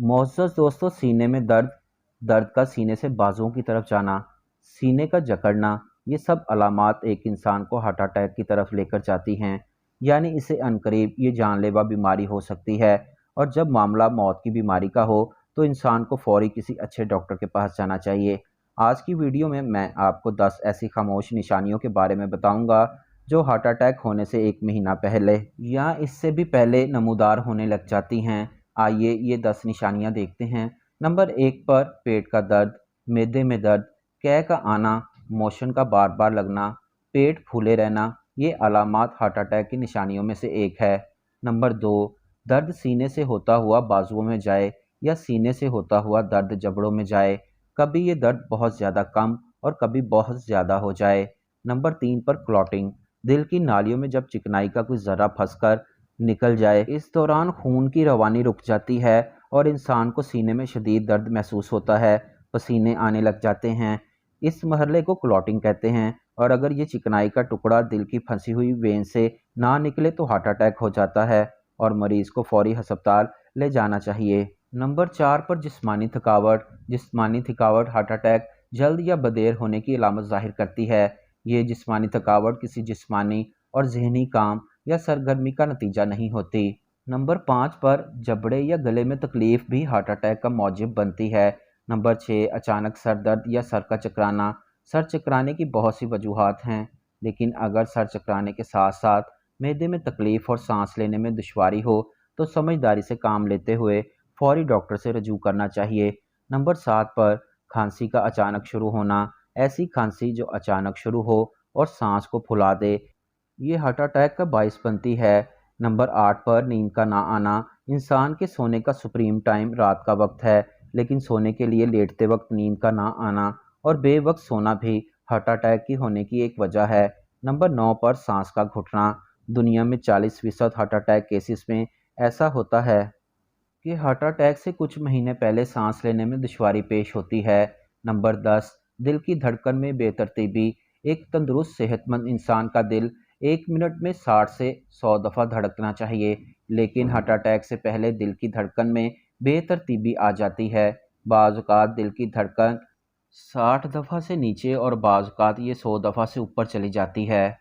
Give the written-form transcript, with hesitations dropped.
मोअज़्ज़ज़ दोस्तों, सीने में दर्द, दर्द का सीने से बाजुओं की तरफ जाना, सीने का जकड़ना, ये सब अलामात एक इंसान को हार्ट अटैक की तरफ लेकर जाती हैं। यानी इसे अनकरीब ये जानलेवा बीमारी हो सकती है। और जब मामला मौत की बीमारी का हो तो इंसान को फौरी किसी अच्छे डॉक्टर के पास जाना चाहिए। आज की वीडियो में मैं आपको 10 ऐसी खामोश निशानियों के बारे में बताऊंगा जो हार्ट अटैक होने से 1 महीना पहले या इससे भी पहले नमूदार होने लग जाती हैं। आइए ये 10 निशानियां देखते हैं। नंबर 1 पर पेट का दर्द, मैदे में दर्द, कै का आना, मोशन का बार बार लगना, पेट फूले रहना, ये अलामात हार्ट अटैक की निशानियों में से एक है। नंबर 2, दर्द सीने से होता हुआ बाजुओं में जाए या सीने से होता हुआ दर्द जबड़ों में जाए। कभी ये दर्द बहुत ज़्यादा कम और कभी बहुत ज़्यादा हो जाए। नंबर 3 पर क्लॉटिंग, दिल की नालियों में जब चिकनाई का कोई ज़रा फंसकर निकल जाए। इस दौरान खून की रवानी रुक जाती है और इंसान को सीने में शदीद दर्द महसूस होता है, पसीने आने लग जाते हैं। इस मरहले को क्लॉटिंग कहते हैं। और अगर ये चिकनाई का टुकड़ा दिल की फंसी हुई वेन से ना निकले तो हार्ट अटैक हो जाता है और मरीज को फौरी अस्पताल ले जाना चाहिए। नंबर 4 पर जिस्मानी थकावट। जिस्मानी थकावट हार्ट अटैक जल्द या बदेर होने की अलामत जाहिर करती है। ये जिस्मानी थकावट किसी जिस्मानी और जहनी काम या सरगर्मी का नतीजा नहीं होती। नंबर 5 पर जबड़े या गले में तकलीफ भी हार्ट अटैक का मौजिब बनती है। नंबर 6, अचानक सर दर्द या सर का चकराना। सर चकराने की बहुत सी वजूहात हैं, लेकिन अगर सर चकराने के साथ साथ मैदे में तकलीफ और सांस लेने में दुश्वारी हो तो समझदारी से काम लेते हुए फौरी डॉक्टर से रजू करना चाहिए। नंबर 7 पर खांसी का अचानक शुरू होना। ऐसी खांसी जो अचानक शुरू हो और सांस को फुला दे, ये हार्ट अटैक का बाइस बनती है। नंबर 8 पर नींद का ना आना। इंसान के सोने का सुप्रीम टाइम रात का वक्त है, लेकिन सोने के लिए लेटते वक्त नींद का ना आना और बेवक्त सोना भी हार्ट अटैक की होने की एक वजह है। नंबर 9 पर सांस का घुटना। दुनिया में 40% हार्ट अटैक केसेस में ऐसा होता है कि हार्ट अटैक से कुछ महीने पहले सांस लेने में दुश्वारी पेश होती है। नंबर 10, दिल की धड़कन में बेतरतीबी। एक तंदुरुस्त सेहतमंद इंसान का दिल 1 मिनट में 60 से 100 दफ़ा धड़कना चाहिए, लेकिन हार्ट अटैक से पहले दिल की धड़कन में बेतरतीबी आ जाती है। बाज़ औक़ात दिल की धड़कन 60 दफ़ा से नीचे और बाज़ औक़ात ये 100 दफ़ा से ऊपर चली जाती है।